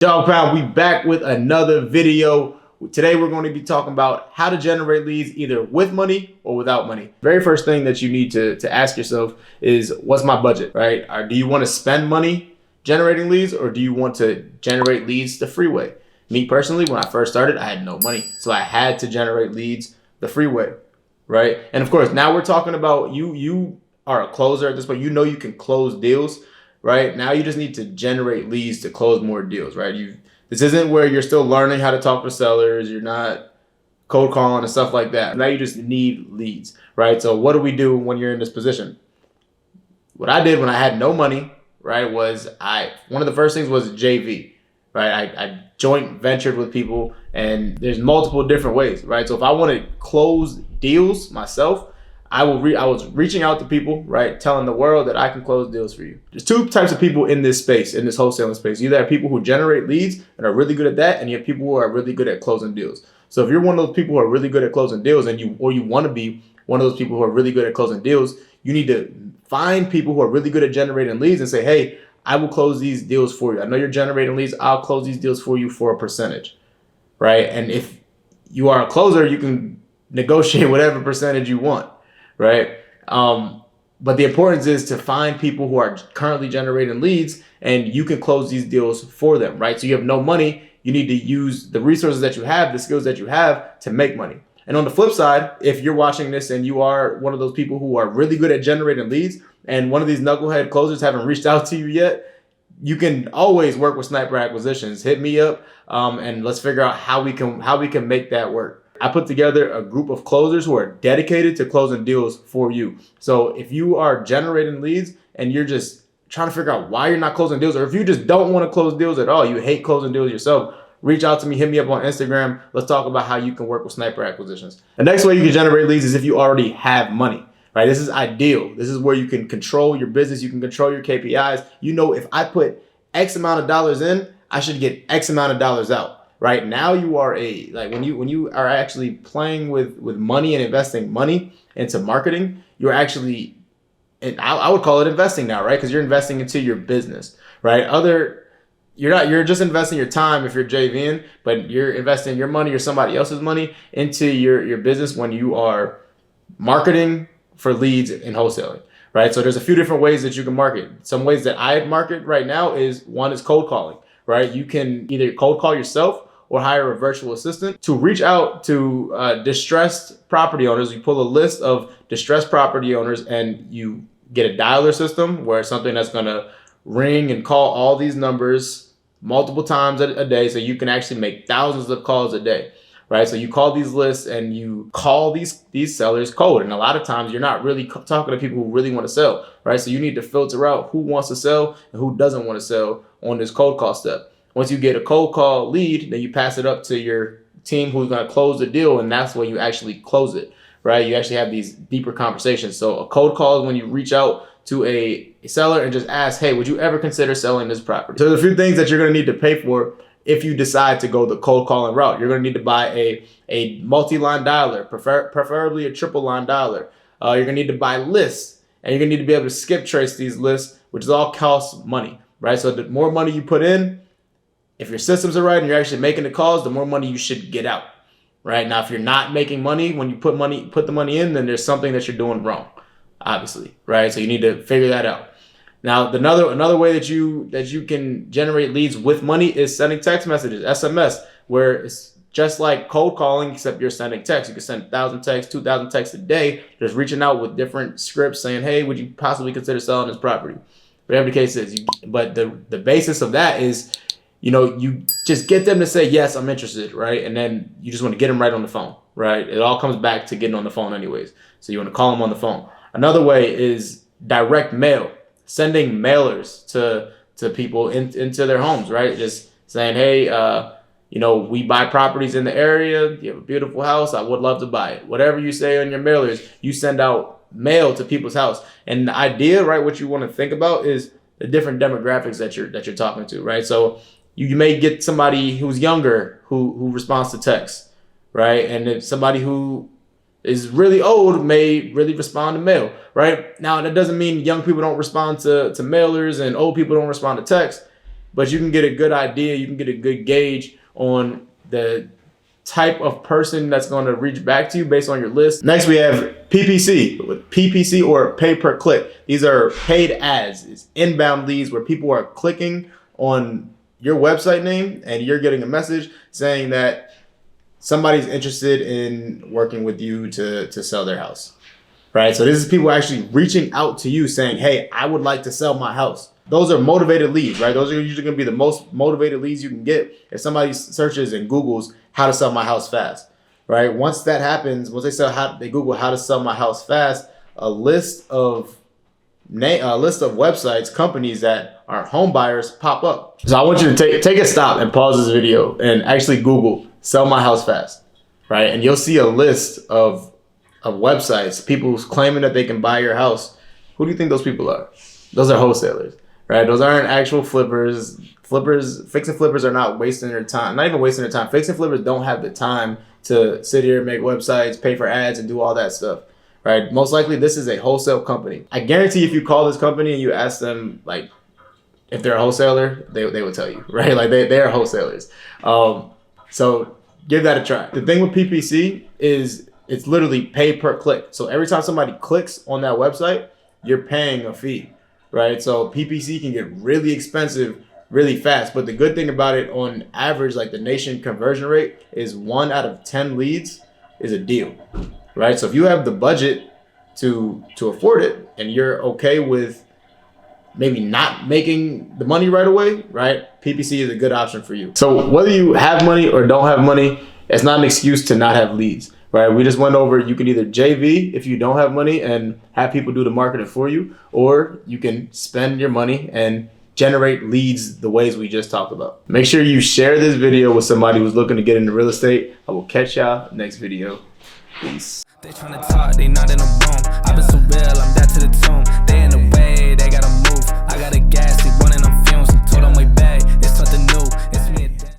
Dog Pound, we back with another video. Today we're going to be talking about how to generate leads either with money or without money. Very first thing that you need to ask yourself is, what's my budget, right? Or do you want to spend money generating leads, or do you want to generate leads the free way? Me personally, when I first started, I had no money. So I had to generate leads the free way, right? And of course, now we're talking about you are a closer at this point. You know you can close deals. Right now, you just need to generate leads to close more deals. Right? This isn't where you're still learning how to talk to sellers. You're not cold calling and stuff like that. Now you just need leads. Right? So what do we do when you're in this position? What I did when I had no money, right, was one of the first things was JV. Right? I joint ventured with people, and there's multiple different ways. Right? So if I want to close deals myself, I was reaching out to people, right, telling the world that I can close deals for you. There's two types of people in this space, in this wholesaling space. You either have people who generate leads and are really good at that, and you have people who are really good at closing deals. So if you're one of those people who are really good at closing deals, and you want to be one of those people who are really good at closing deals, you need to find people who are really good at generating leads and say, hey, I will close these deals for you. I know you're generating leads. I'll close these deals for you for a percentage, right? And if you are a closer, you can negotiate whatever percentage you want. Right. But the importance is to find people who are currently generating leads, and you can close these deals for them. Right. So you have no money. You need to use the resources that you have, the skills that you have to make money. And on the flip side, if you're watching this and you are one of those people who are really good at generating leads, and one of these knucklehead closers haven't reached out to you yet, you can always work with Sniper Acquisitions. Hit me up and let's figure out how we can make that work. I put together a group of closers who are dedicated to closing deals for you. So if you are generating leads and you're just trying to figure out why you're not closing deals, or if you just don't want to close deals at all, you hate closing deals yourself, reach out to me, hit me up on Instagram. Let's talk about how you can work with Sniper Acquisitions. The next way you can generate leads is if you already have money, right? This is ideal. This is where you can control your business. You can control your KPIs. You know, if I put X amount of dollars in, I should get X amount of dollars out. Right now, you are when you are actually playing with money and investing money into marketing, you're actually, and I would call it investing now, right? Because you're investing into your business, right? You're just investing your time if you're JVing, but you're investing your money or somebody else's money into your business when you are marketing for leads in wholesaling, right? So there's a few different ways that you can market. Some ways that I market right now is cold calling, right? You can either cold call yourself or hire a virtual assistant to reach out to distressed property owners. You pull a list of distressed property owners and you get a dialer system where it's something that's going to ring and call all these numbers multiple times a day, so you can actually make thousands of calls a day, right? So you call these lists and you call these sellers cold, and a lot of times you're not really talking to people who really want to sell, right? So you need to filter out who wants to sell and who doesn't want to sell on this cold call step. Once you get a cold call lead, then you pass it up to your team who's going to close the deal, and that's when you actually close it, right? You actually have these deeper conversations. So a cold call is when you reach out to a seller and just ask, hey, would you ever consider selling this property? So there's a few things that you're going to need to pay for if you decide to go the cold calling route. You're going to need to buy a multi-line dialer, preferably a triple line dialer. You're going to need to buy lists, and you're going to need to be able to skip trace these lists, which is all costs money, right? So the more money you put in, if your systems are right and you're actually making the calls, the more money you should get out, right? Now, if you're not making money, when you put the money in, then there's something that you're doing wrong, obviously, right? So you need to figure that out. Now, another way that you can generate leads with money is sending text messages, SMS, where it's just like cold calling, except you're sending text. You can send 1,000 texts, 2,000 texts a day, just reaching out with different scripts saying, hey, would you possibly consider selling this property? Whatever the case is. But the basis of that is, you just get them to say, yes, I'm interested, right? And then you just want to get them right on the phone, right? It all comes back to getting on the phone anyways. So you want to call them on the phone. Another way is direct mail, sending mailers to people into their homes, right? Just saying, hey, we buy properties in the area. You have a beautiful house. I would love to buy it. Whatever you say on your mailers, you send out mail to people's house. And the idea, right, what you want to think about is the different demographics that you're talking to, right? So you may get somebody who's younger who responds to text, right? And if somebody who is really old may really respond to mail, right? Now, that doesn't mean young people don't respond to mailers and old people don't respond to text. but you can get a good idea, you can get a good gauge on the type of person that's going to reach back to you based on your list. Next, we have PPC. With PPC, or pay per click, these are paid ads. It's inbound leads where people are clicking on your website name and you're getting a message saying that somebody's interested in working with you to sell their house, right? So this is people actually reaching out to you saying, hey, I would like to sell my house. Those are motivated leads, right? Those are usually going to be the most motivated leads you can get if somebody searches and Googles how to sell my house fast, right? Once that happens, once they Google how to sell my house fast, a list of websites, companies that are home buyers pop up. So I want you to take a stop and pause this video and actually Google sell my house fast, right? And you'll see a list of websites, people claiming that they can buy your house. Who do you think those people are? Those are wholesalers, right? Those aren't actual flippers. Fix and flippers are not wasting their time. Not even wasting their time. Fix and flippers don't have the time to sit here and make websites, pay for ads, and do all that stuff, right? Most likely this is a wholesale company. I guarantee if you call this company and you ask them like if they're a wholesaler, they would tell you, right? Like they are wholesalers. So give that a try. The thing with PPC is it's literally pay per click. So every time somebody clicks on that website, you're paying a fee, right? So PPC can get really expensive really fast. But the good thing about it, on average, like the nation conversion rate is 1 out of 10 leads is a deal, right? So if you have the budget to afford it and you're okay with maybe not making the money right away, right? PPC is a good option for you. So whether you have money or don't have money, it's not an excuse to not have leads, right? We just went over, you can either JV if you don't have money and have people do the marketing for you, or you can spend your money and generate leads the ways we just talked about. Make sure you share this video with somebody who's looking to get into real estate. I will catch y'all next video. Peace. They tryna talk, they not in a bone.